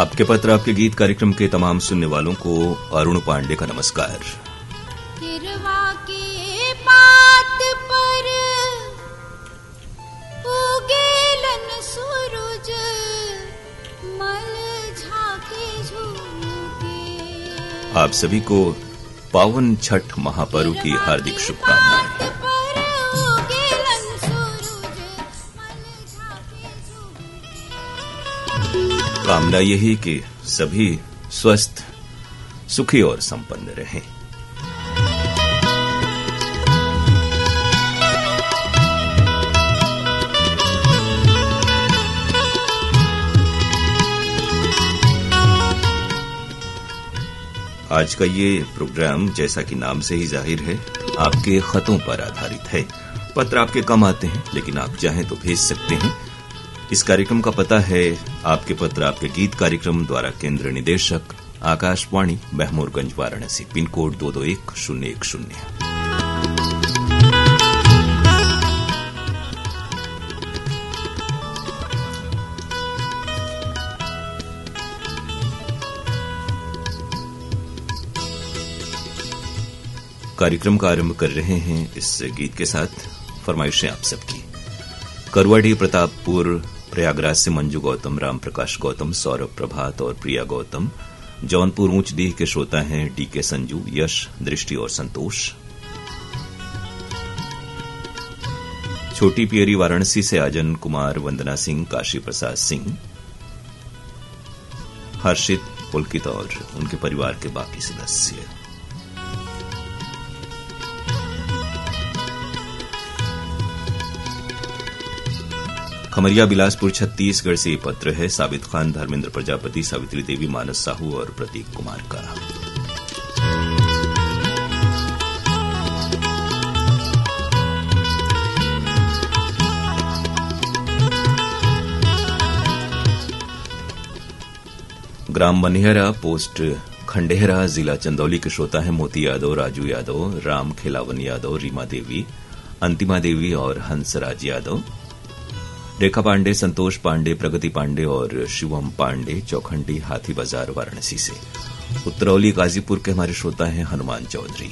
आपके पत्र आपके गीत कार्यक्रम के तमाम सुनने वालों को अरुण पांडे का नमस्कार। गिरवा के पात पर उगेलन सूरज मल झाके झूके। आप सभी को पावन छठ महापर्व की हार्दिक शुभकामनाएं। कामना यही कि सभी स्वस्थ, सुखी और संपन्न रहें। आज का ये प्रोग्राम जैसा कि नाम से ही जाहिर है आपके खतों पर आधारित है। पत्र आपके कम आते हैं लेकिन आप चाहें तो भेज सकते हैं। इस कार्यक्रम का पता है आपके पत्र आपके गीत कार्यक्रम द्वारा केंद्र निदेशक आकाशवाणी महमूरगंज वाराणसी, पिन कोड 221010। कार्यक्रम का आरंभ कर रहे हैं इस गीत के साथ। फरमाइशें आप सबकी। करवाडी प्रतापपुर प्रयागराज से मंजू गौतम, राम प्रकाश गौतम, सौरभ प्रभात और प्रिया गौतम। जौनपुर ऊंचडीह के श्रोता हैं डीके संजू, यश, दृष्टि और संतोष। छोटी पियरी वाराणसी से आजन कुमार, वंदना सिंह, काशी प्रसाद सिंह, हर्षित, पुलकित और उनके परिवार के बाकी सदस्य। खमरिया बिलासपुर छत्तीसगढ़ से ये पत्र है। साबित खान, धर्मेंद्र प्रजापति, सावित्री देवी, मानस साहू और प्रतीक कुमार का। ग्राम मनिहरा, पोस्ट खंडेहरा, जिला चंदौली के श्रोता है मोती यादव, राजू यादव, राम खिलावन यादव, रीमा देवी, अंतिमा देवी और हंसराज यादव। रेखा पांडे, संतोष पांडे, प्रगति पांडे और शिवम पांडे, चौखंडी हाथी बाजार वाराणसी से। उत्तरौली गाजीपुर के हमारे श्रोता हैं हनुमान चौधरी।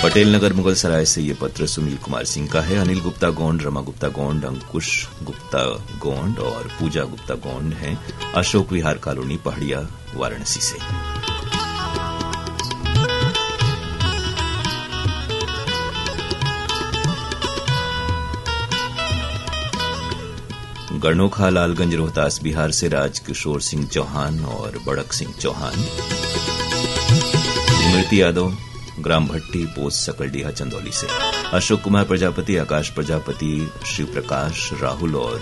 पटेल नगर मुगल सराय से ये पत्र सुनील कुमार सिंह का है। अनिल गुप्ता गोंड, रमा गुप्ता गोंड, अंकुश गुप्ता गोंड और पूजा गुप्ता गोंड हैं अशोक विहार कॉलोनी, पहाड़िया, वाराणसी से। गणोखा लालगंज रोहतास बिहार से राजकिशोर सिंह चौहान और बड़क सिंह चौहान। स्मृति यादव, ग्राम भट्टी, पोस्ट सकलडीहा चंदौली से। अशोक कुमार प्रजापति, आकाश प्रजापति, शिव प्रकाश, राहुल और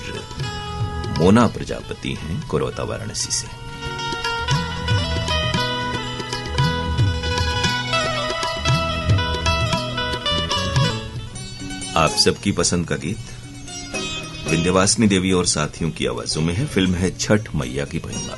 मोना प्रजापति हैं कोरोता वाराणसी से। आप सबकी पसंद का गीत विंध्यवासिनी देवी और साथियों की आवाजों में है। फिल्म है छठ मैया की महिमा।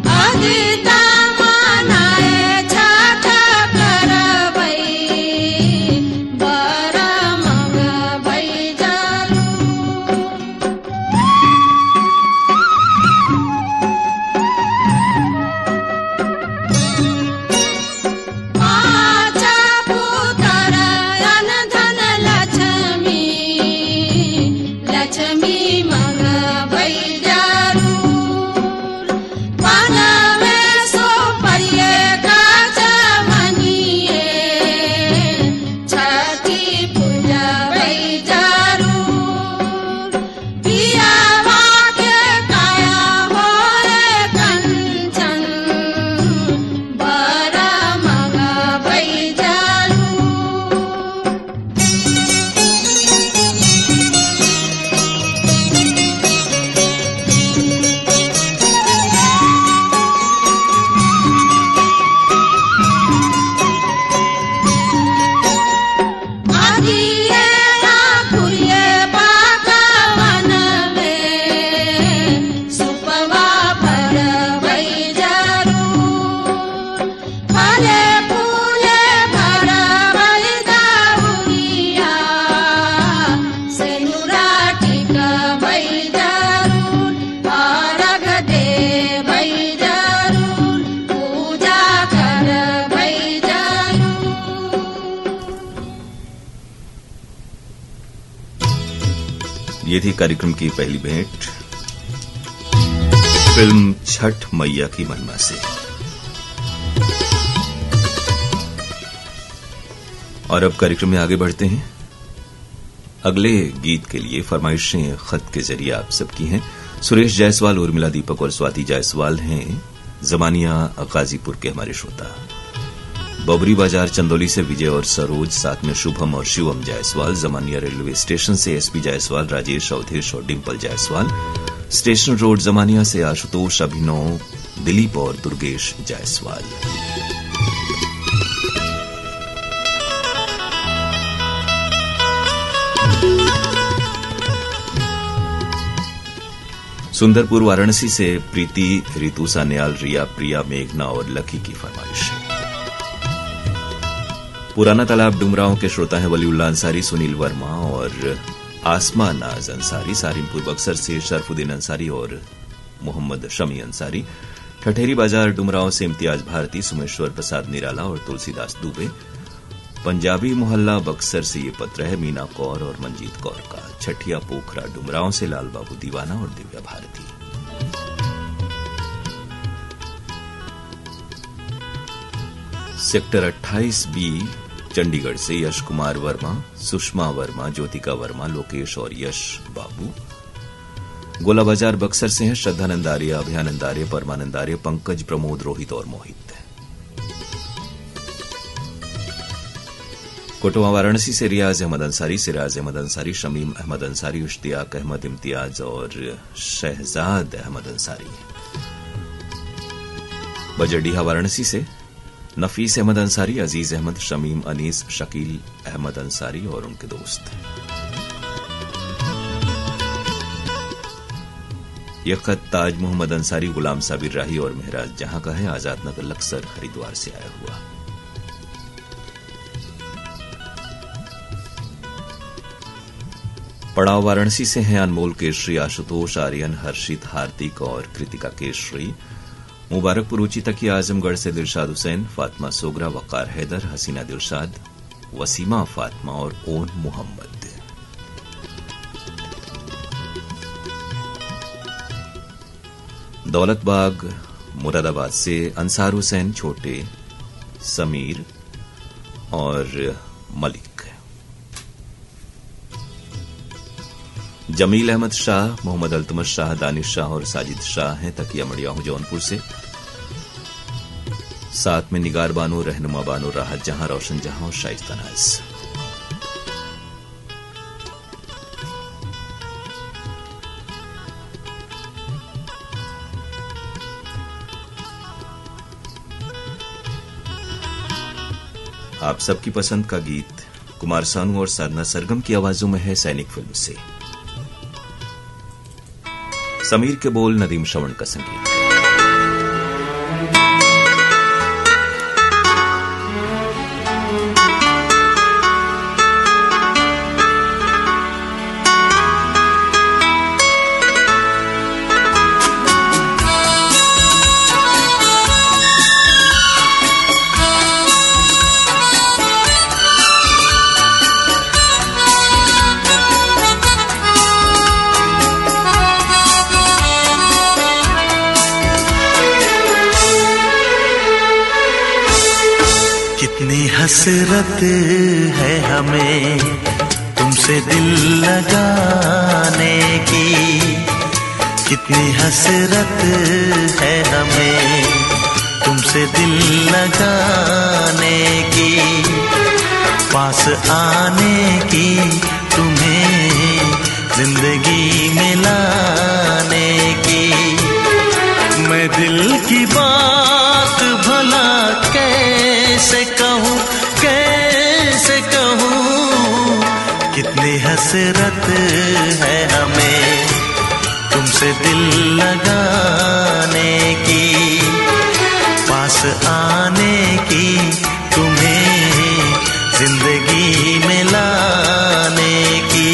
आगे ये थी कार्यक्रम की पहली भेंट फिल्म छठ मैया की महिमा से। और अब कार्यक्रम में आगे बढ़ते हैं। अगले गीत के लिए फरमाइशें खत के जरिए आप सबकी हैं। सुरेश जायसवाल, उर्मिला दीपक और स्वाति जायसवाल हैं जमानिया गाजीपुर के हमारे श्रोता। बबरी बाजार चंदौली से विजय और सरोज, साथ में शुभम और शिवम जायसवाल। जमानिया रेलवे स्टेशन से एसपी जायसवाल, राजेश, अवधेश और डिम्पल जायसवाल। स्टेशन रोड जमानिया से आशुतोष, अभिनव, दिलीप और दुर्गेश जायसवाल। सुंदरपुर वाराणसी से प्रीति, रितु सान्याल, रिया, प्रिया, मेघना और लकी की फरमाइश है। पुराना तालाब डुमरांव के श्रोता हैं वलीउल्लाह अंसारी, सुनील वर्मा और आसमा नाज अंसारी। सारिमपुर बक्सर से शरफुद्दीन अंसारी और मोहम्मद शमी अंसारी। ठठेरी बाजार डुमरांव से इम्तियाज भारती, सुमेश्वर प्रसाद निराला और तुलसीदास दुबे। पंजाबी मोहल्ला बक्सर से ये पत्र है मीना कौर और मंजीत कौर का। छठिया पोखरा डुमरांव से लाल बाबू दीवाना और दिव्या भारती। सेक्टर 28B चंडीगढ़ से यश कुमार वर्मा, सुषमा वर्मा, ज्योतिका वर्मा, लोकेश और यश बाबू। गोला बाजार बक्सर से हैं श्रद्धानंद आर्य, अभयानंद आर्य, परमानंद आर्य, पंकज, प्रमोद, रोहित और मोहित। कोटवा वाराणसी से रियाज अहमद अंसारी, सिराज अहमद अंसारी, शमीम अहमद अंसारी, इश्तियाक अहमद, इम्तियाज और शहजाद अहमद अंसारी। बजरडीहा वाराणसी से नफीस अहमद अंसारी, अजीज अहमद, शमीम, अनीस, शकील अहमद अंसारी और उनके दोस्त। यह खत ताज मोहम्मद अंसारी, गुलाम साबिर राही और महराज जहां का है, आजाद नगर लक्सर हरिद्वार से आया हुआ। पड़ाव वाराणसी से हैं अनमोल केशरी, आशुतोष, आर्यन, हर्षित, हार्दिक और कृतिका केशरी। मुबारकपुर ऊंची तकिया आजमगढ़ से दिलशाद हुसैन, फातिमा सोगरा, वकार हैदर, हसीना दिलशाद, वसीमा फातिमा और ओन मोहम्मद। दौलतबाग मुरादाबाद से अंसार हुसैन, छोटे, समीर और मलिक। जमील अहमद शाह, मोहम्मद अल्तमश शाह, दानिश शाह और साजिद शाह हैं तकिया मड़ियाहू जौनपुर से। साथ में निगार बानो, रहनुमा बानो, राहत जहां, रोशन जहां और शाइस्ता नाज। आप सबकी पसंद का गीत कुमार सानू और साधना सरगम की आवाजों में है सैनिक फिल्म से। समीर के बोल, नदीम श्रवण का संगीत। हसरत है हमें तुमसे दिल लगाने की, कितनी हसरत है हमें तुमसे दिल लगाने की, पास आने की, तुम्हें जिंदगी में लाने की। मैं दिल की बात भला कैसे कहूँ, कैसे कहूँ, कितनी हसरत है हमें तुमसे दिल लगाने की, पास आने की, तुम्हें जिंदगी में लाने की।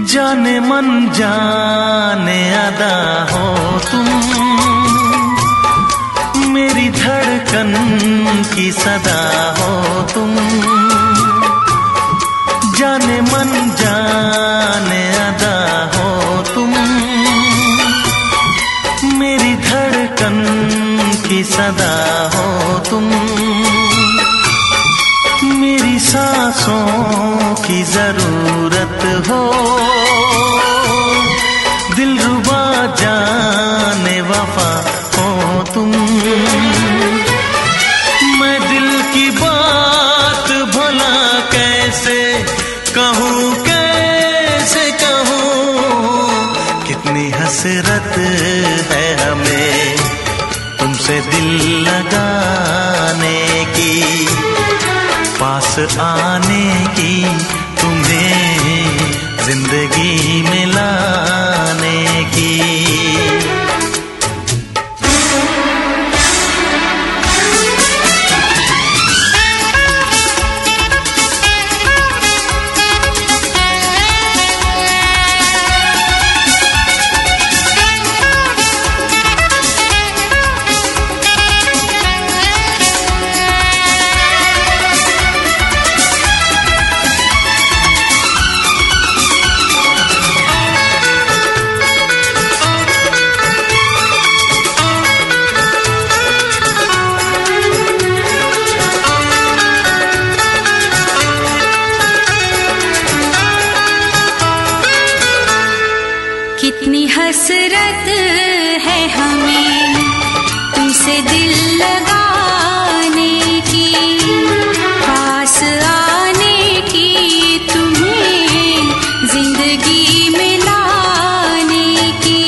जाने मन जाने अदा हो तुम, मेरी धड़कन की सदा हो तुम। जाने मन जाने अदा हो तुम, मेरी धड़कन की सदा हो तुम। मेरी सांसों की जरूरत हो, दिलरुबा जाने वफा हो तुम। मैं दिल की बात भला कैसे कहूँ, कैसे कहूँ। कितनी हसरत है हमें तुमसे दिल लगाने की, पास आने की, तुम्हें जिंदगी में लाने की। कितनी हसरत है हमें तुमसे दिल लगाने की, पास आने की, तुम्हें जिंदगी में लाने की।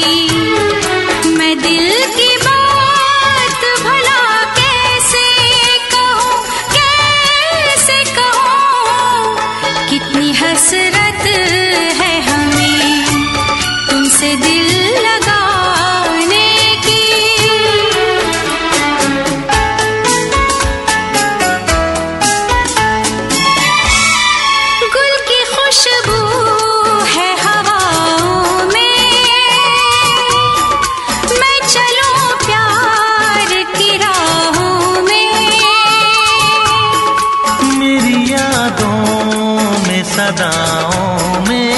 मैं दिल की बात भला कैसे कहूँ, कैसे कहूँ। कितनी हसरत है हमें तुमसे दिल लगाने की। गुल की खुशबू है हवाओं में, मैं चलूं प्यार की राहों में। मेरी यादों में सदाओं में,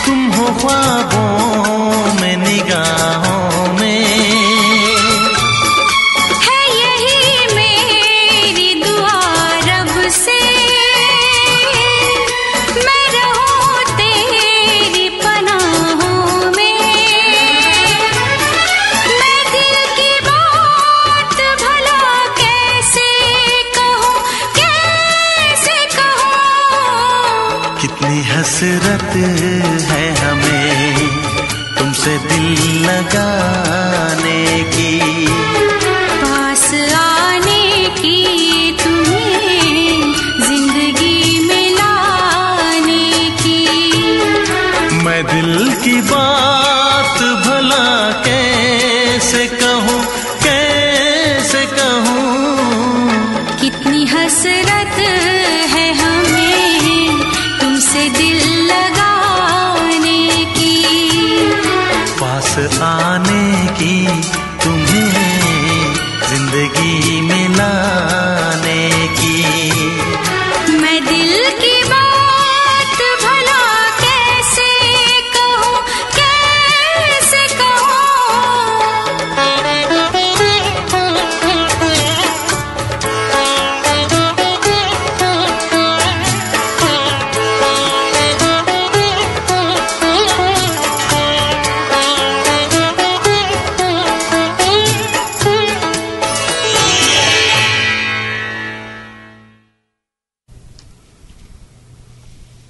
तुम हो ख्वाबों में निगाहों में। है यही मेरी दुआ रब से, मैं रहूं तेरी पनाहों में। मैं दिल की बात भला कैसे कहूँ, कैसे कहूँ। कितनी हसरत है हमें तुमसे दिल लगाने की, पास आने की, तुम्हें जिंदगी में लाने की। मैं दिल की बात भला कैसे कहूँ, कैसे कहूँ। कितनी हसरत है हमें तुमसे दिल लगाने की, पास आने की, तुम्हें जिंदगी में लाने की। मैं दिल की बात भला कैसे कहूँ, कैसे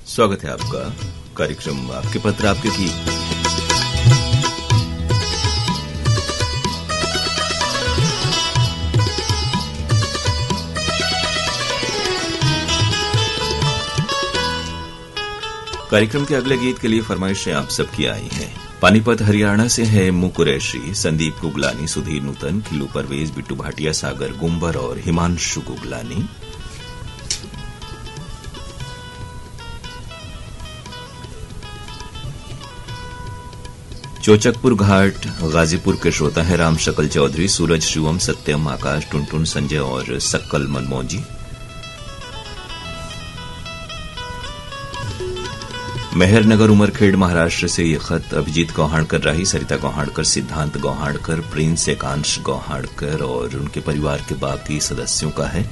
स्वागत है आपका कार्यक्रम आपके पत्र आपके गीत। कार्यक्रम के अगले गीत के लिए फरमाइशें आप सबकी आई हैं। पानीपत हरियाणा से है मु कुरैशी, संदीप गुगलानी, सुधीर नूतन, खिल्लू परवेज, बिट्टू भाटिया, सागर गुम्बर और हिमांशु गुगलानी। चोचकपुर घाट गाजीपुर के श्रोता है राम शकल चौधरी, सूरज शिवम, सत्यम, आकाश, टुनटुन, संजय और सक्कल मनमोजी। मेहरनगर उमरखेड़ महाराष्ट्र से ये खत अभिजीत गौहाड़कर, राही, सरिता गौहाड़कर, सिद्धांत गौहाड़कर, प्रिंस एकांश गौहाड़कर और उनके परिवार के बाकी सदस्यों का है।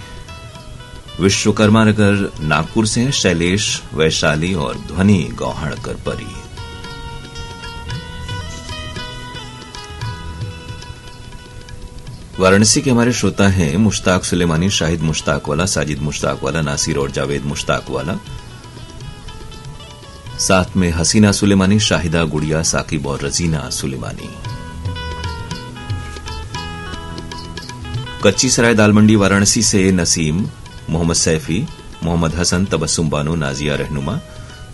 विश्वकर्मा नगर नागपुर से हैं शैलेश, वैशाली और ध्वनि गौहाड़कर परी। वाराणसी के हमारे श्रोता हैं मुश्ताक सुलेमानी, शाहिद मुश्ताक वाला, साजिद मुश्ताक वाला, नासिर और जावेद मुश्ताक वाला, साथ में हसीना सुलेमानी, शाहिदा, गुड़िया, साकिब और रजीना सुलेमानी। कच्ची सराय दालमंडी वाराणसी से नसीम, मोहम्मद सैफी, मोहम्मद हसन, तबस्सुम बानो, नाजिया रहनुमा।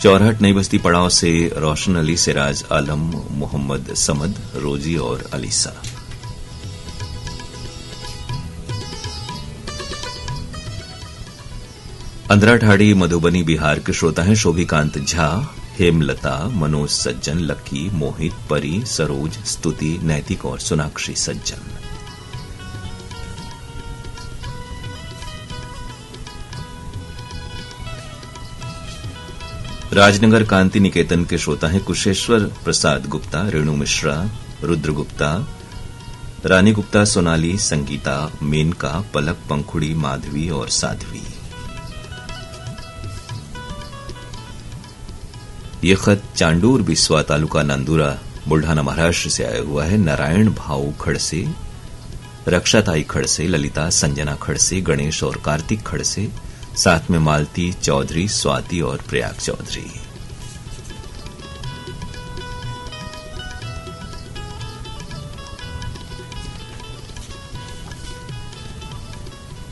चौरहट नई बस्ती पड़ाव से रोशन अली, सिराज आलम, मोहम्मद समद, रोजी और अलीसा। अंधरा ठाड़ी मधुबनी बिहार के श्रोता हैं शोभिकांत झा, हेमलता, मनोज सज्जन, लक्की, मोहित, परी, सरोज, स्तुति, नैतिक और सोनाक्षी सज्जन। राजनगर कांति निकेतन के श्रोता हैं कुशेश्वर प्रसाद गुप्ता, रेणु मिश्रा, रुद्र गुप्ता, रानी गुप्ता, सोनाली, संगीता, मेनका, पलक, पंखुड़ी, माधवी और साध्वी। ये खत चांडूर बिस्वा तालुका नांदुरा बुल्ढाना महाराष्ट्र से आया हुआ है। नारायण भाऊ खड़से, रक्षाताई खड़से, ललिता, संजना खड़से, गणेश और कार्तिक खड़से, साथ में मालती चौधरी, स्वाति और प्रयाग चौधरी।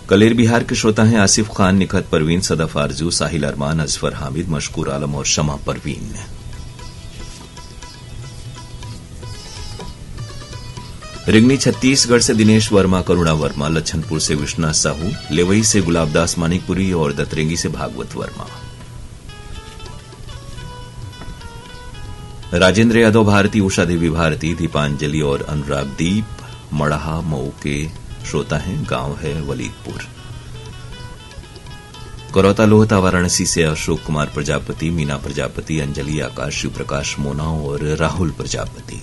कलेर बिहार के श्रोता हैं आसिफ खान, निखत परवीन, सदफ आरजू, साहिल अरमान, अजफर हामिद, मशकूर आलम और शमा परवीन। रिंगनी छत्तीसगढ़ से दिनेश वर्मा, करुणा वर्मा, लच्छनपुर से विश्वनाथ साहू, लेवई से गुलाबदास मानिकपुरी और दतरेंगी से भागवत वर्मा। राजेंद्र यादव भारती, उषा देवी भारती, दीपांजलि और अनुराग दीप मड़हा मऊ के श्रोता हैं, गांव है वलीदपुर। करौता लोहता वाराणसी से अशोक कुमार प्रजापति, मीना प्रजापति, अंजलि, आकाश, शिव प्रकाश मोना और राहुल प्रजापति।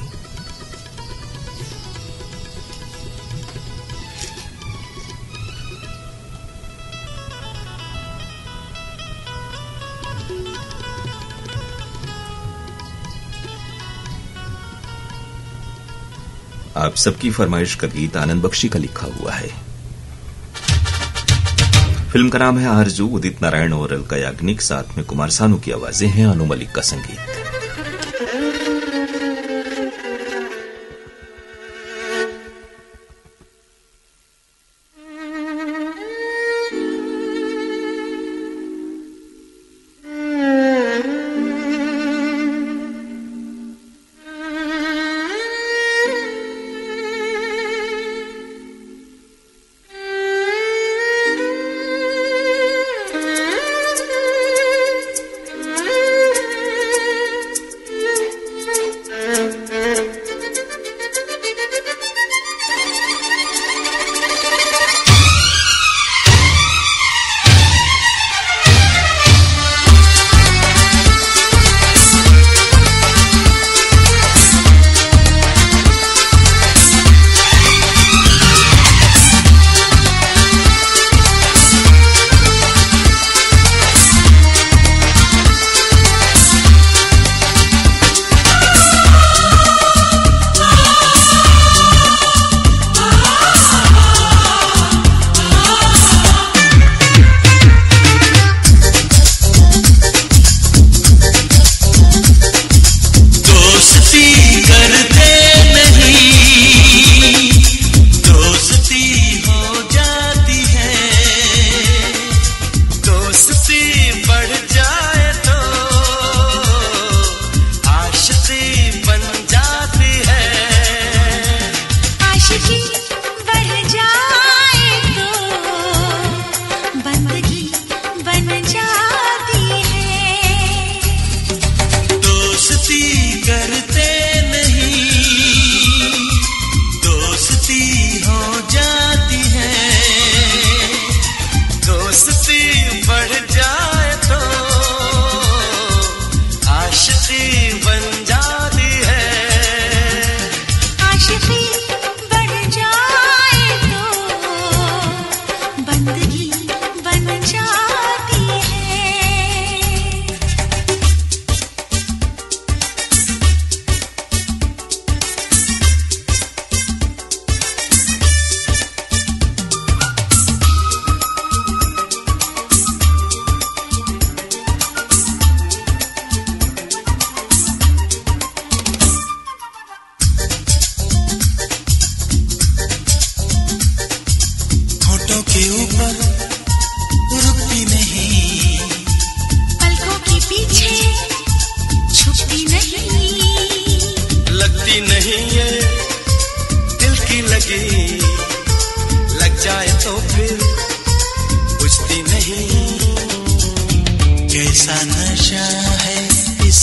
आप सबकी फरमाइश का गीत आनंद बख्शी का लिखा हुआ है। फिल्म का नाम है आरजू, उदित नारायण और अलका याग्निक, साथ में कुमार सानू की आवाजें हैं, अनु मलिक का संगीत।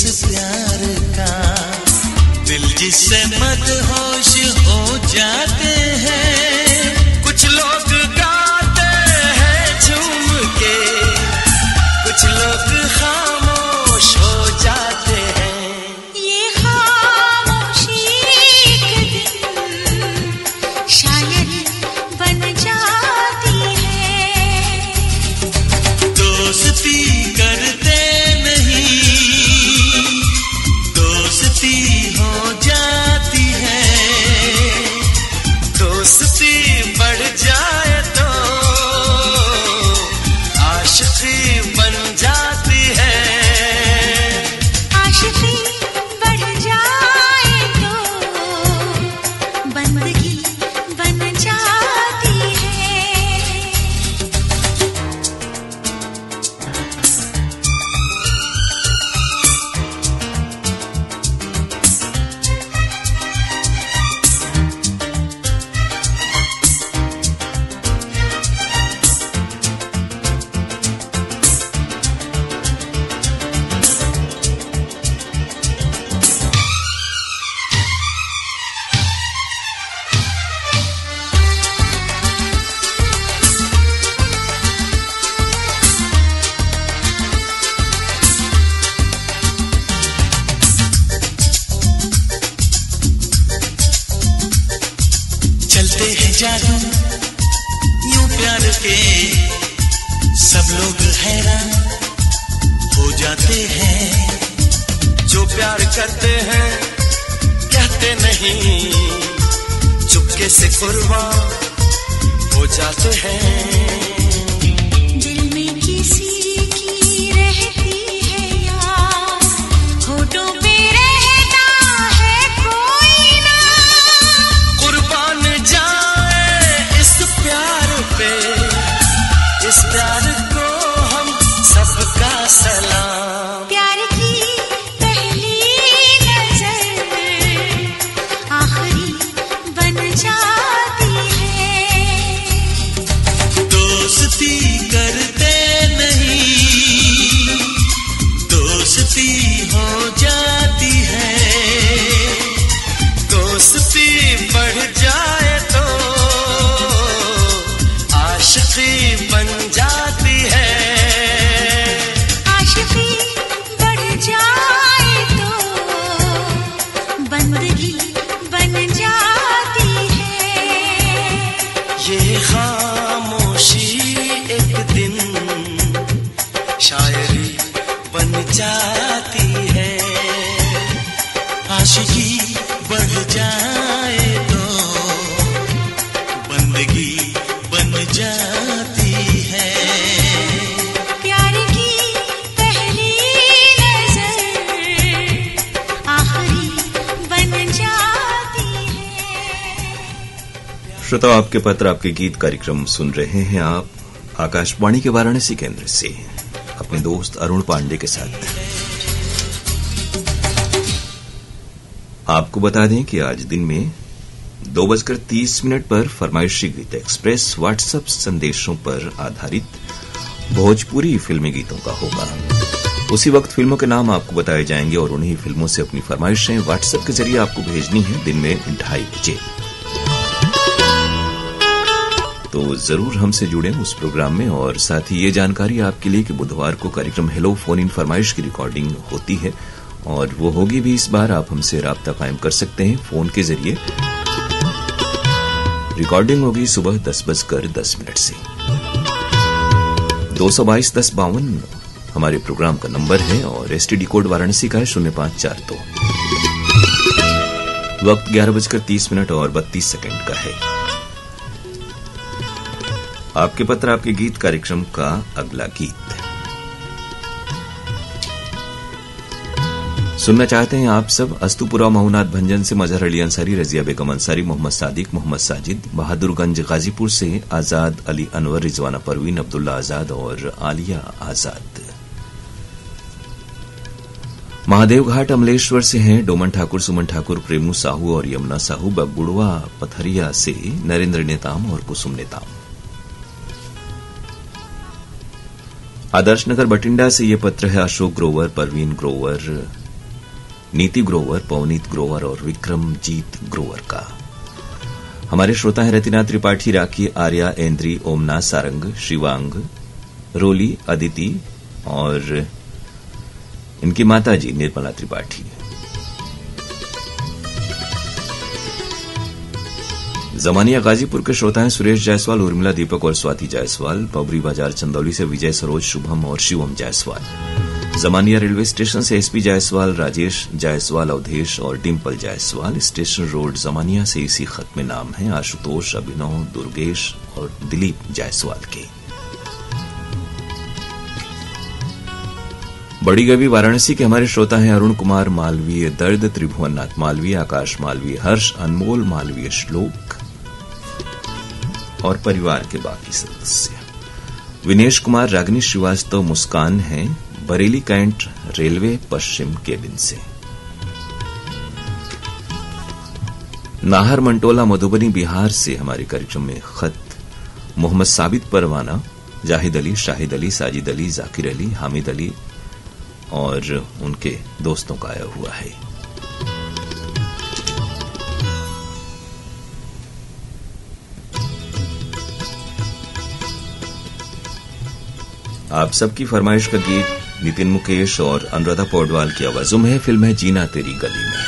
प्यार का। दिल जिससे मदहोश हो जाते हैं, कुछ लोग गाते हैं झूम के, कुछ लोग खामोश हो जाते हैं। ये खामोशी एक दिन शायद बन जाती है। दोस्ती करते नहीं, दोस्ती हो जाती है। दोस्ती बढ़ जाए तो आशिकी बन जाती है। आशिकी बढ़ जाए तो बंदगी बन जाती है। चलते हैं जादू यूं प्यार के, सब लोग हैरान हो जाते हैं। जो प्यार करते हैं कहते नहीं, चुपके से कुर्बान हो जाते हैं। दिल में किसी की रहती है यार, होठों पे रहता है कोई ना। कुर्बान जाए इस प्यार पे, इस प्यार को हम सबका सलाम। प्यार की पहली नजर आखिरी बन जाती है। दोस्ती करते नहीं, दोस्ती हो जाती है। दोस्ती बढ़ जाए तो आशिकी बन जाती है। आशिकी बढ़ जाए तो बंदगी बन जाती है। ये खामोशी एक दिन शायरी बन जाती है। आशिकी बढ़ जाए तो बंदगी बन जाती है। प्यार की पहली नजर आखिरी बन जाती है। श्रोताओ, आपके पत्र आपके गीत कार्यक्रम सुन रहे हैं आप आकाशवाणी के वाराणसी केंद्र से अपने दोस्त अरुण पांडे के साथ। आपको बता दें कि आज दिन में 2:30 पर फरमाइशी गीत एक्सप्रेस व्हाट्सएप संदेशों पर आधारित भोजपुरी फिल्मी गीतों का होगा। उसी वक्त फिल्मों के नाम आपको बताए जाएंगे और उन्हीं फिल्मों से अपनी फरमाइशें व्हाट्सएप के जरिए आपको भेजनी है दिन में 2:30 बजे। तो जरूर हमसे जुड़े उस प्रोग्राम में। और साथ ही ये जानकारी आपके लिए कि बुधवार को कार्यक्रम हेलो फोन इन फरमाइश की रिकॉर्डिंग होती है और वो होगी भी इस बार। आप हमसे राब्ता कायम कर सकते हैं फोन के जरिए। रिकॉर्डिंग होगी सुबह 10:10 से। 222-1052 हमारे प्रोग्राम का नंबर है और एसटीडी कोड वाराणसी का है 0542। वक्त 11:30 और 32 सेकंड का है। आपके पत्र आपके गीत कार्यक्रम का अगला गीत सुनना चाहते हैं आप सब। अस्तुपुरा महुनाथ भंजन से मजहर अली अंसारी, रजिया बेगम अंसारी, मोहम्मद सादिक, मोहम्मद साजिद, बहादुरगंज गाजीपुर से आजाद अली अनवर, रिजवाना परवीन, अब्दुल्ला आजाद और आलिया आजाद। महादेवघाट अमलेश्वर से हैं डोमन ठाकुर, सुमन ठाकुर, प्रेमू साहू और यमुना साहू। बगुड़वा पथरिया से नरेंद्र नेताम और कुसुम नेताम। आदर्श नगर बटिंडा से ये पत्र है अशोक ग्रोवर, परवीन ग्रोवर, नीति ग्रोवर, पवनीत ग्रोवर और विक्रमजीत ग्रोवर का। हमारे श्रोता हैं रतिना त्रिपाठी, राखी, आर्या, ऐन्द्री, ओमना, सारंग, शिवांग, रोली, अदिति और इनकी माताजी निर्मला त्रिपाठी। जमानिया गाजीपुर के श्रोता हैं सुरेश जायसवाल, उर्मिला, दीपक और स्वाति जायसवाल। पबरी बाजार चंदौली से विजय, सरोज, शुभम और शिवम जायसवाल। जमानिया रेलवे स्टेशन से एसपी जायसवाल, राजेश जायसवाल, अवधेश और डिम्पल जायसवाल। स्टेशन रोड जमानिया से इसी खत में नाम है आशुतोष, अभिनव, दुर्गेश और दिलीप जायसवाल के। बड़ी गवी वाराणसी के हमारे श्रोता हैं अरुण कुमार मालवीय, दर्द, त्रिभुवननाथ मालवीय, आकाश मालवीय, हर्ष, अनमोल मालवीय, श्लोक और परिवार के बाकी सदस्य। विनेश कुमार, रागिनी श्रीवास्तव, मुस्कान हैं बरेली कैंट रेलवे पश्चिम केबिन से। नाहर मंटोला मधुबनी बिहार से हमारे कार्यक्रम में खत मोहम्मद साबित परवाना, जाहिद अली, शाहिद अली, साजिद अली, जाकिर अली, हामिद अली और उनके दोस्तों का आया हुआ है। आप सबकी फरमाइश का गीत नितिन मुकेश और अनुराधा पौडवाल की आवाजों में है। फिल्म है जीना तेरी गली में।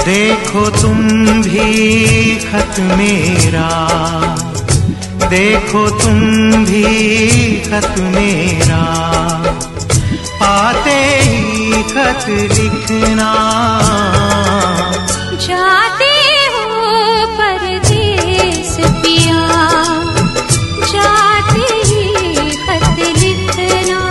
देखो तुम भी खत मेरा, देखो तुम भी खत मेरा, पाते ही खत लिखना। जाते हो परदेस पिया, जाते ही खत लिखना।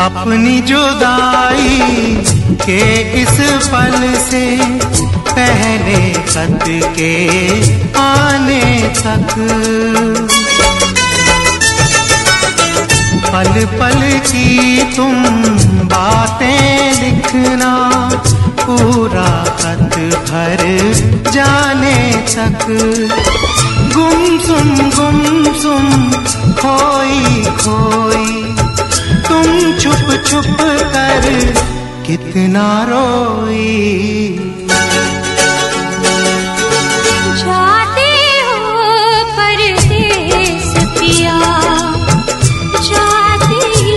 अपनी जुदाई के इस पल से पहले खत के आने तक पल पल की तुम बातें लिखना, पूरा खत भर जाने तक। गुमसुम खोई खोई तुम छुप छुप कर कितना रोई। जाते हो परदेस पिया, जाते ही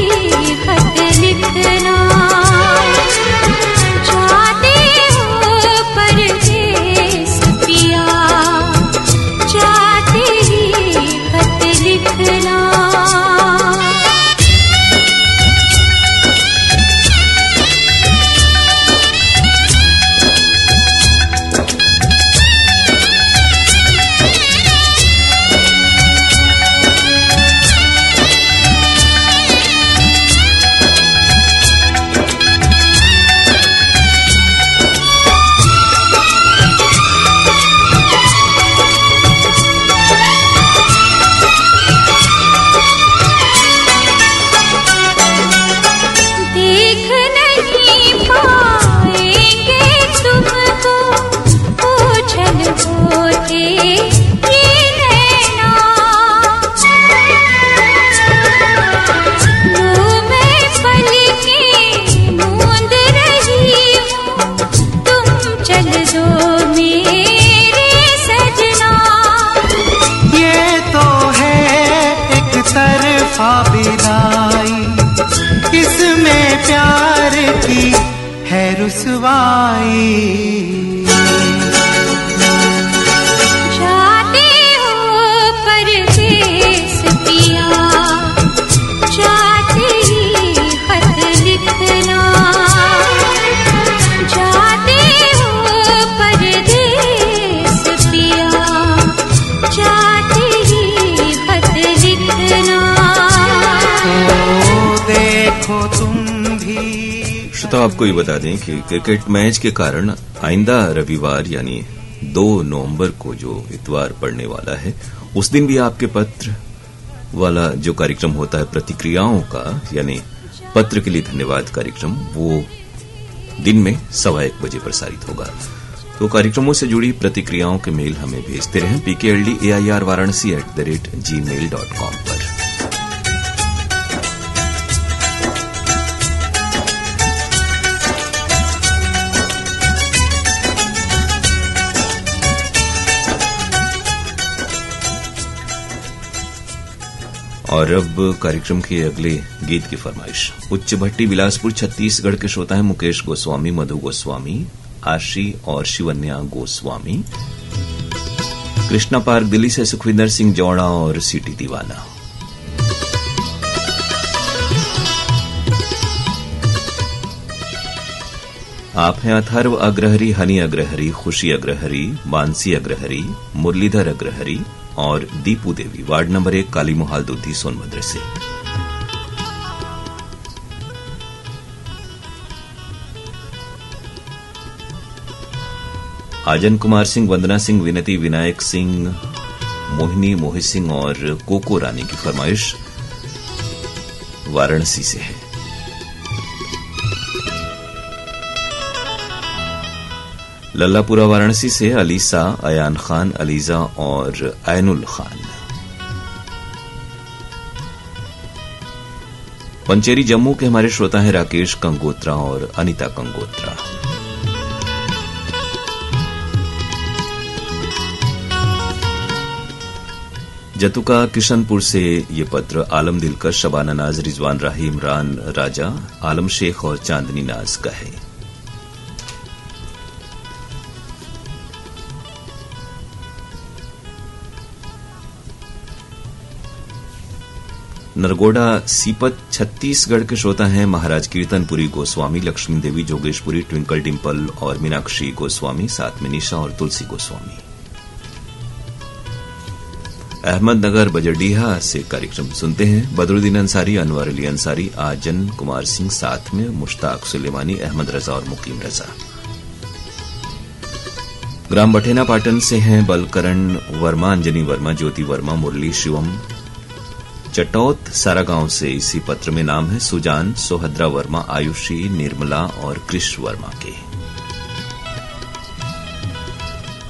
खत लिखना। जाते हो परदेस पिया, जाते ही खत लिखना। इसमें प्यार की है रुसवाई। जाते हो परदेस पिया, जाते ही खत लिखना। जाते हो परदेस पिया, जाते ही खत लिखना। देखो तुम भी। श्रोता, आपको ये बता दें कि क्रिकेट मैच के कारण आइंदा रविवार यानी 2 नवंबर को जो इतवार पड़ने वाला है, उस दिन भी आपके पत्र वाला जो कार्यक्रम होता है प्रतिक्रियाओं का, यानी पत्र के लिए धन्यवाद कार्यक्रम, वो दिन में 1:15 बजे प्रसारित होगा। तो कार्यक्रमों से जुड़ी प्रतिक्रियाओं के मेल हमें भेजते रहें pkldairvaranasi@gmail.com पर। और अब कार्यक्रम के अगले गीत की फरमाइश। उच्च भट्टी बिलासपुर छत्तीसगढ़ के श्रोता हैं मुकेश गोस्वामी, मधु गोस्वामी, आशी और शिवन्या गोस्वामी। कृष्णा पार्क दिल्ली से सुखविंदर सिंह जौड़ा और सीटी दीवाना। आप हैं अथर्व अग्रहरी, हनी अग्रहरी, खुशी अग्रहरी, मानसी अग्रहरी, मुरलीधर अग्रहरी और दीपू देवी, वार्ड नंबर 1, काली मोहाल दुधी, सोनभद्र से। आजन कुमार सिंह, वंदना सिंह, विनती, विनायक सिंह, मोहिनी, मोहित सिंह और कोको रानी की फरमाइश वाराणसी से है। लल्लापुरा वाराणसी से अलीसा, अयान खान, अलीजा और ऐनुल खान। पंचेरी जम्मू के हमारे श्रोता हैं राकेश कंगोत्रा और अनीता कंगोत्रा। जतुका किशनपुर से ये पत्र आलम दिलकश, शबाना नाज, रिजवान राही, इमरान राजा, आलम शेख और चांदनी नाज का है। नरगोडा सीपत छत्तीसगढ़ के श्रोता हैं महाराज कीर्तनपुरी गोस्वामी, लक्ष्मी देवी, जोगेशपुरी, ट्विंकल डिम्पल और मीनाक्षी गोस्वामी, साथ में निशा और तुलसी गोस्वामी। अहमदनगर बजरडीहा से कार्यक्रम सुनते हैं बदरुद्दीन अंसारी, अनवर अली अंसारी, आजन कुमार सिंह, साथ में मुश्ताक सुलेमानी, अहमद रजा और मुकीम रजा। ग्राम बठेना पाटन से हैं बलकरण वर्मा, अंजनी वर्मा, ज्योति वर्मा, मुरली शिवम। चटौत सारा गांव से इसी पत्र में नाम है सुजान, सोहद्रा वर्मा, आयुषी, निर्मला और कृष वर्मा के।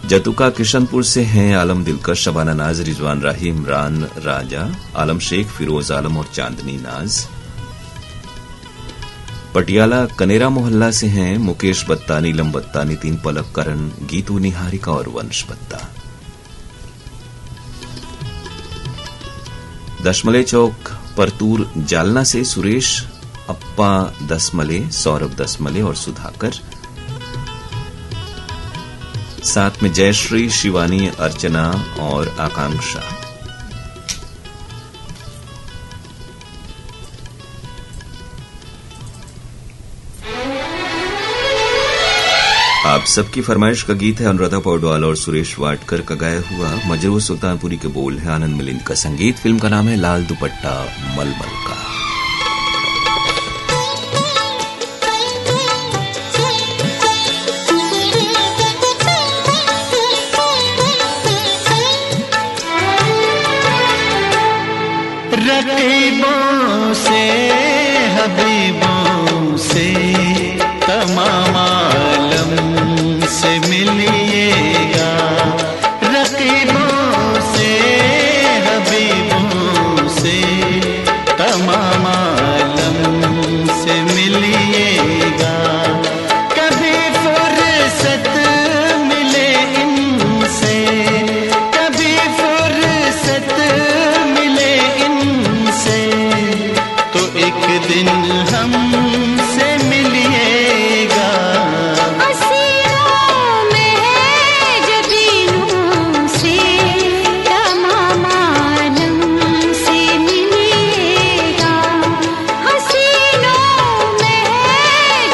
जतुका किशनपुर से हैं आलम दिलकश, शबाना नाज, रिजवान राही, इमरान राजा, आलम शेख, फिरोज आलम और चांदनी नाज। पटियाला कनेरा मोहल्ला से हैं मुकेश बत्ता, नीलम बत्ता, नितिन पलक, करण, गीतू निहारिका और वंश बत्ता। दशमले चौक परतूर जालना से सुरेश, अप्पा दसमले, सौरभ दसमले और सुधाकर। साथ में जयश्री, शिवानी, अर्चना और आकांक्षा। आप सबकी फरमाइश का गीत है अनुराधा पौडवाल और सुरेश वाडकर का गाया हुआ। मजरू सुल्तानपुरी के बोल है, आनंद मिलिंद का संगीत। फिल्म का नाम है लाल दुपट्टा मलमल का। रकीबों से हबीबों से तमाम आलम से मिलिएगा। रकीबों से हबीबों से तमाम आलम से मिलिएगा। कभी फुर्सत मिले इनसे, कभी फुर्सत मिले इनसे, तो एक दिन हमसे मिलिएगा। हसीनों में जबीनों से तमाम आलम से मिलिएगा। हसीनों में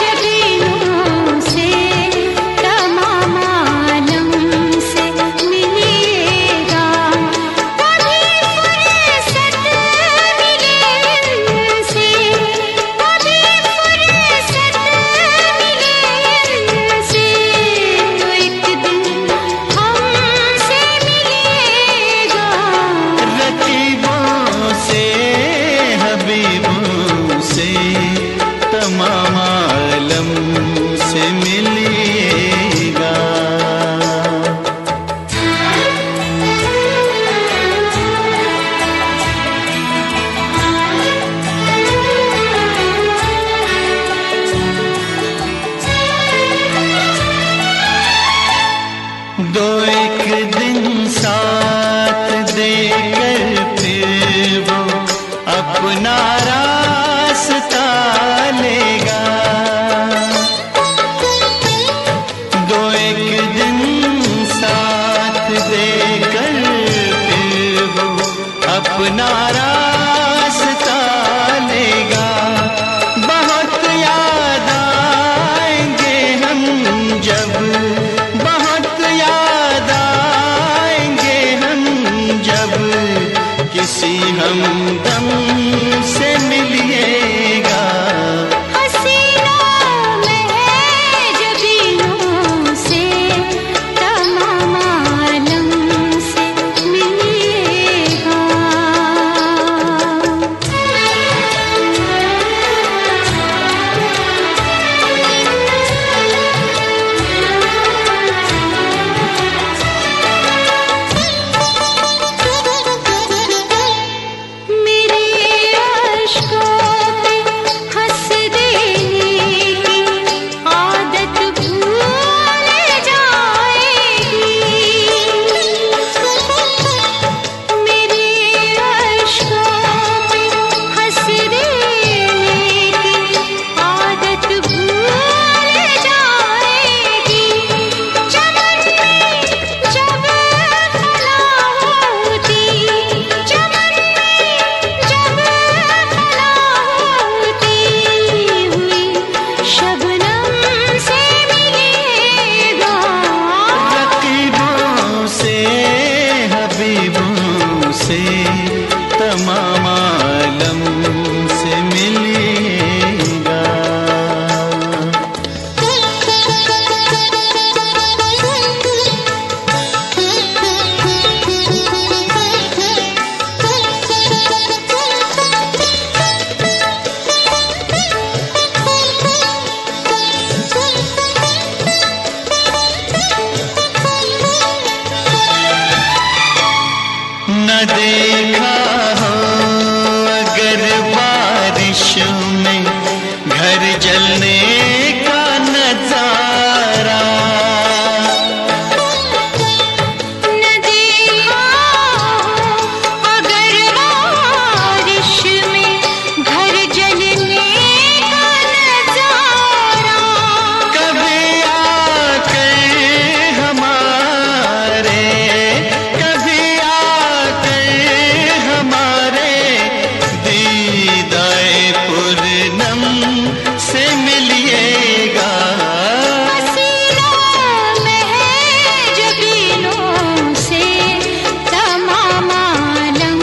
जबीनों से तमाम आलम से मिलिएगा। कभी फुर्सत मिले इनसे, कभी फुर्सत मिले इनसे, तो एक दिन हमसे मिलिएगा। रकीबों से हबीबों से तमाम आलम से मिलिएगा। दो एक दिन साथ देकर फिर वो अपना रास्ता लेगा। दो एक दिन साथ देकर फिर वो अपना रास्ता लेगा। बहुत याद आएंगे हम जब, बहुत याद आएंगे हम जब किसी हमदम से मिलिएगा। हसीनों में जबीनों से तमाम आलम से मिलिएगा। न देखा हो अगर बारिश में घर जलने का नजारा, न देखा अगर बारिश में घर जलने का नजारा, कभी आकर हमारे, कभी आकर हमारे दीदाए पूर्णम से मिलिएगा। पसीनों में है जबीनों से तमाम आलम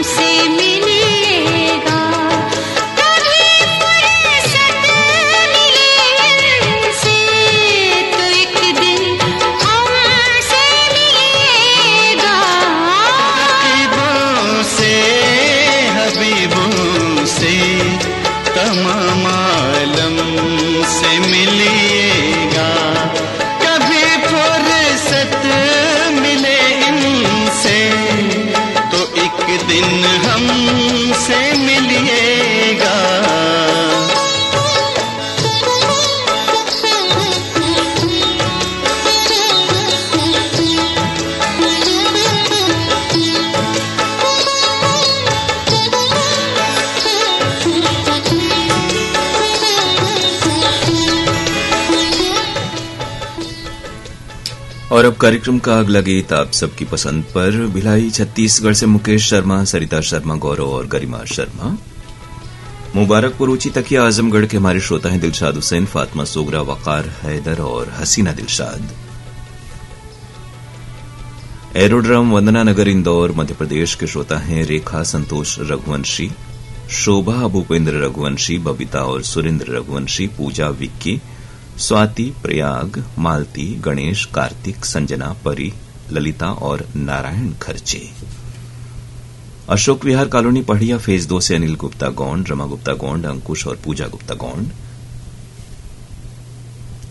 से मिलिएगा। कभी फुर्सत मिले इनसे तो एक दिन हमसे मिलिएगा। रकीबों से हबीबों से तमाम आलम से मिलिएगा। कभी फुर्सत मिले इनसे तो एक दिन हमसे मिलिएगा। और अब कार्यक्रम का अगला गीत आप सबकी पसंद पर। भिलाई छत्तीसगढ़ से मुकेश शर्मा, सरिता शर्मा, गौरव और गरिमा शर्मा। मुबारकपुर ऊंची तकिया आजमगढ़ के हमारे श्रोता हैं दिलशाद हुसैन, फातिमा सोगरा, वकार हैदर और हसीना दिलशाद। एरोड्रम वंदना नगर इंदौर मध्य प्रदेश के श्रोता हैं रेखा संतोष रघुवंशी, शोभा भूपेंद्र रघुवंशी, बबीता और सुरेंद्र रघुवंशी, पूजा विक्की, स्वाति, प्रयाग, मालती, गणेश, कार्तिक, संजना, परी, ललिता और नारायण खर्चे। अशोक विहार कॉलोनी पढ़िया फेज 2 से अनिल गुप्ता गौंड, रमा गुप्ता गौंड, अंकुश और पूजा गुप्ता गौंड।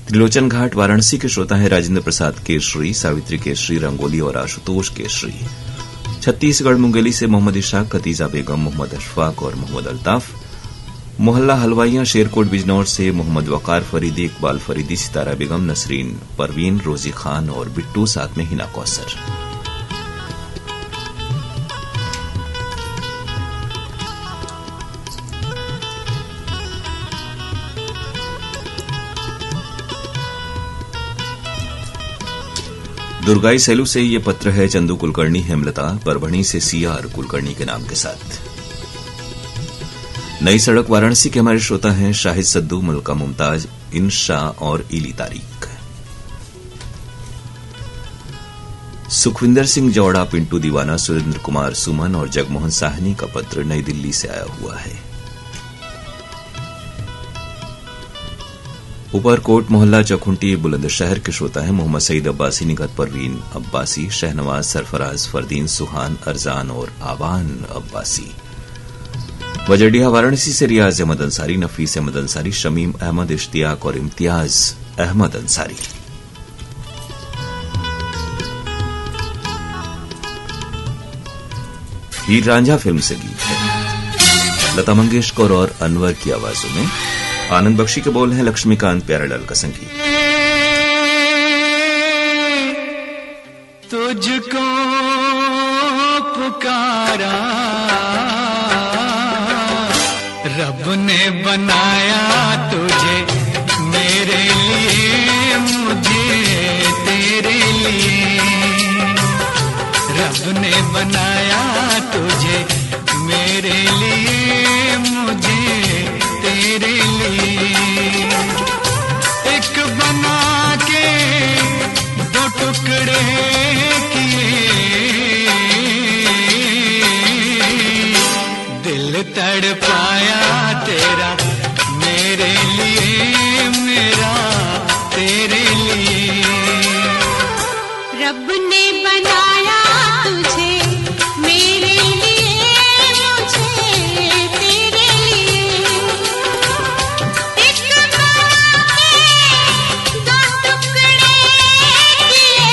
त्रिलोचन घाट वाराणसी के श्रोता हैं राजेंद्र प्रसाद केशरी, सावित्री केशरी, रंगोली और आशुतोष केशरी। छत्तीसगढ़ मुंगेली से मोहम्मद इशाक, खतीजा बेगम, मोहम्मद अशफाक और मोहम्मद अल्ताफ। मोहल्ला हलवाइयां शेरकोट बिजनौर से मोहम्मद वकार फरीदी, इकबाल फरीदी, सितारा बेगम, नसरीन परवीन, रोजी खान और बिट्टू, साथ में हिना कौसर। दुर्गाई सेलू से ये पत्र है चंदू कुलकर्णी, हेमलता, परभणी से सीआर कुलकर्णी के नाम के साथ। नई सड़क वाराणसी के हमारे श्रोता हैं शाहिद सद्दू, मलका मुमताज, इंशा और इली तारीक। सुखविंदर सिंह जौड़ा, पिंटू दीवाना, सुरेंद्र कुमार सुमन और जगमोहन साहनी का पत्र नई दिल्ली से आया हुआ है। ऊपरकोट मोहल्ला चौखुंटी बुलंदशहर के श्रोता हैं मोहम्मद सईद अब्बासी, निगत परवीन अब्बासी, शहनवाज, सरफराज, फरदीन, सुहान, अरजान और आवान अब्बासी। वजड़िया वाराणसी से रियाज अहमद अंसारी, नफीस अहमद अंसारी, शमीम अहमद, इश्तियाक और इम्तियाज अहमद अंसारी। हीर रांझा फिल्म से गीत है लता मंगेशकर और अनवर की आवाजों में। आनंद बख्शी के बोल हैं, लक्ष्मीकांत प्यारेलाल का संगीत। तुझको पुकारा रब ने बनाया तुझे मेरे लिए, मुझे तेरे लिए। रब ने बनाया तुझे मेरे लिए, मुझे तेरे लिए। एक बना के दो टुकड़े किए, दिल तड़पाया तेरा मेरे लिए, मेरा तेरे लिए। रब ने बनाया तुझे मेरे लिए, मुझे तेरे लिए। एक बना के दो टुकड़े किए,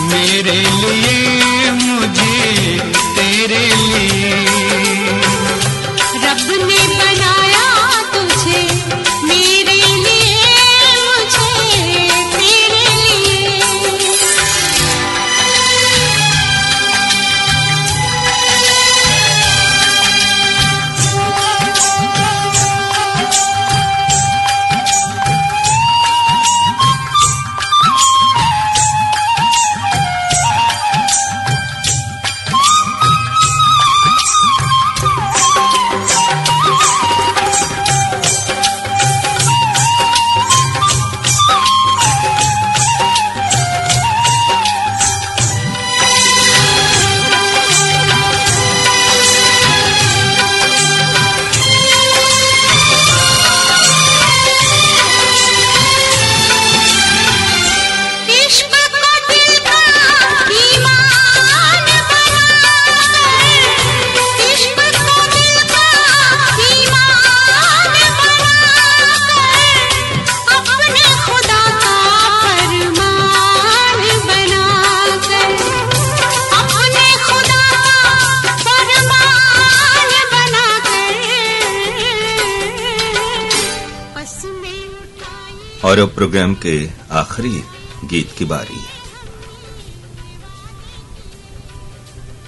मेरे लिए मुझे तेरे लिए। रब ने बनाया तुझे मेरे लिए मुझे तेरे लिए। और अब प्रोग्राम के आखिरी गीत की बारी।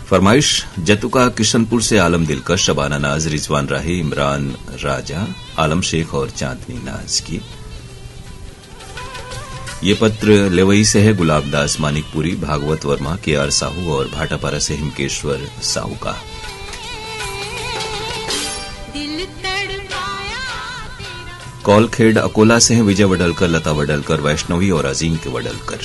फरमाइश जतुका किशनपुर से आलम दिलकश, शबाना नाज, रिजवान राही, इमरान राजा, आलम शेख और चांदनी नाज की। ये पत्र लेवई से है गुलाबदास मानिकपुरी, भागवत वर्मा, केआर साहू और भाटापारा से हिमकेश्वर साहू का। कौलखेड़ अकोला से हैं विजय वडलकर, लता वडलकर, वैष्णवी और अजीम के वडलकर।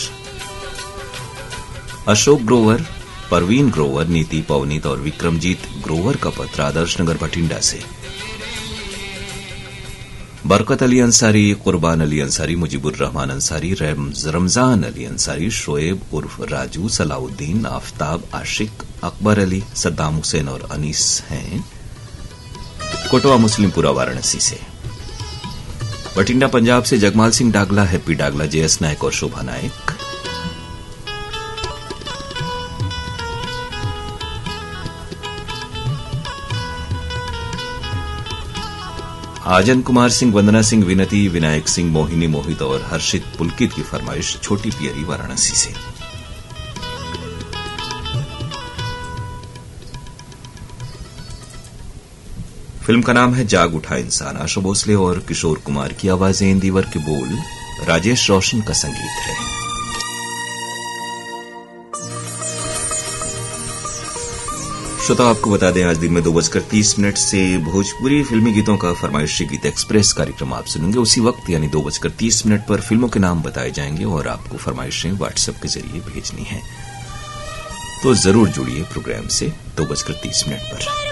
अशोक ग्रोवर, परवीन ग्रोवर, नीति पवनीत और विक्रमजीत ग्रोवर का पत्र आदर्श नगर भटिंडा से। बरकत अली अंसारी, कुर्बान अली अंसारी, मुजीबुर रहमान अंसारी, रमजान अली अंसारी, शोएब उर्फ राजू, सलाउद्दीन, आफताब, आशिक, अकबर अली, सद्दाम हुसैन और अनीस हैं कोटवा मुस्लिमपुरा वाराणसी से। बठिंडा पंजाब से जगमाल सिंह डागला, हैप्पी डागला, जेएस नायक और शोभा नायक। आजन कुमार सिंह, वंदना सिंह, विनती, विनायक सिंह, मोहिनी, मोहित और हर्षित पुलकित की फरमाइश छोटी पियरी वाराणसी से। फिल्म का नाम है जाग उठा इंसान। आशा भोसले और किशोर कुमार की आवाजें, दीवर के बोल राजेश रोशन का संगीत है। श्रोता आपको बता दें आज दिन में 2:30 से भोजपुरी फिल्मी गीतों का फरमाइशी गीत एक्सप्रेस कार्यक्रम आप सुनेंगे। उसी वक्त यानी 2:30 पर फिल्मों के नाम बताए जाएंगे और आपको फरमाइशें व्हाट्सएप के जरिए भेजनी है। तो जरूर जुड़िए प्रोग्राम से 2:30 पर।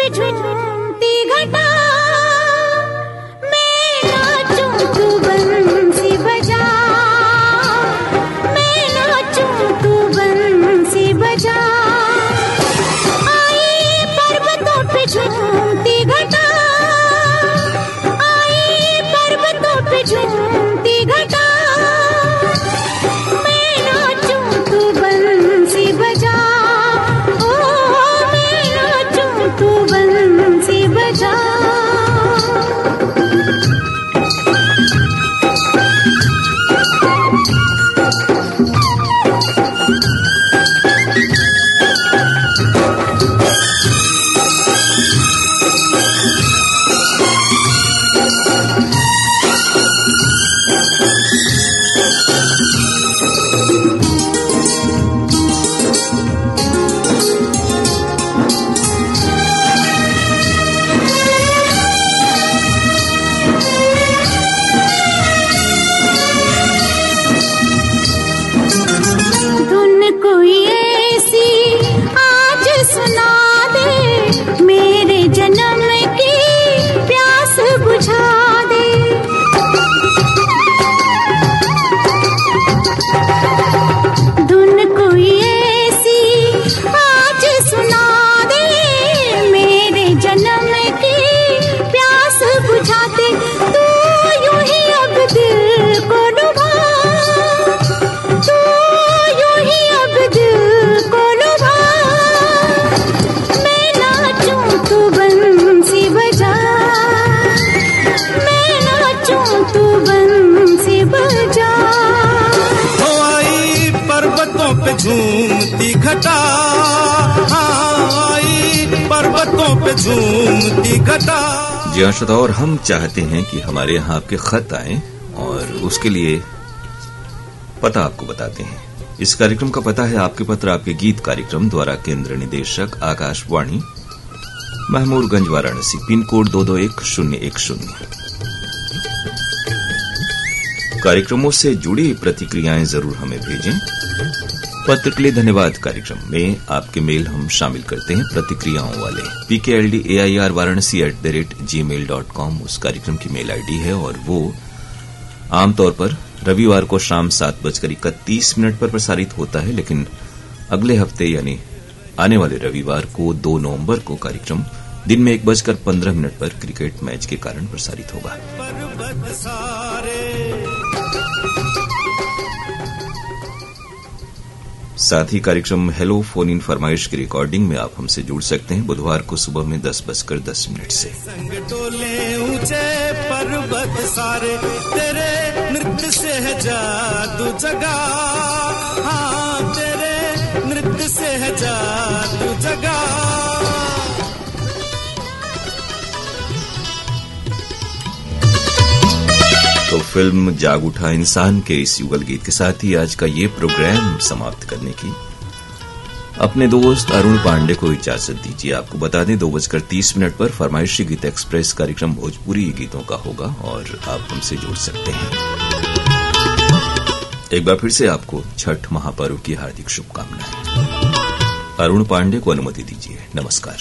झूमती घटा मैं नाचूं तू बंसी बजा, मैं नाचूं तू बंसी बजा। आई पर्वतों पे झूमती घटा, आई पर्वतों पे झूमती घटा, मैं नाचूं तू बंसी बजा, ओ मैं नाचूं तू बंसी बजा। बजूं तू बंसी बजा। हो आई पर्वतों पे झूमती घटा, आई पर्वतों पे झूमती घटा। जी हाँ श्रोताओ, और हम चाहते हैं कि हमारे यहाँ आपके खत आए और उसके लिए पता आपको बताते हैं। इस कार्यक्रम का पता है आपके पत्र आपके गीत कार्यक्रम द्वारा केंद्र निदेशक आकाशवाणी महमूरगंज वाराणसी, पिन कोड 221010। कार्यक्रमों से जुड़ी प्रतिक्रियाएं जरूर हमें भेजें। पत्र के लिए धन्यवाद। कार्यक्रम में आपके मेल हम शामिल करते हैं प्रतिक्रियाओं वाले। pkldair@gmail.com उस कार्यक्रम की मेल आईडी है और वो आमतौर पर रविवार को शाम 7:31 पर प्रसारित होता है, लेकिन अगले हफ्ते यानी आने वाले रविवार को 2 नवंबर को कार्यक्रम दिन में 1:15 पर क्रिकेट मैच के कारण प्रसारित होगा। साथ ही कार्यक्रम हेलो फोन इन फरमाइश की रिकॉर्डिंग में आप हमसे जुड़ सकते हैं बुधवार को सुबह में 10:10 से। संग डोले ऊंचे पर्वत सारे, तेरे नृत्य से है जादू जगा, हाँ तेरे नृत्य से है जादू जगा। तो फिल्म जाग उठा इंसान के इस युगल गीत के साथ ही आज का ये प्रोग्राम समाप्त करने की अपने दोस्त अरुण पांडे को इजाजत दीजिए। आपको बता दें 2:30 पर फरमाइशी गीत एक्सप्रेस कार्यक्रम भोजपुरी गीतों का होगा और आप हमसे जुड़ सकते हैं। एक बार फिर से आपको छठ महापर्व की हार्दिक शुभकामनाएं। अरुण पांडे को अनुमति दीजिए। नमस्कार।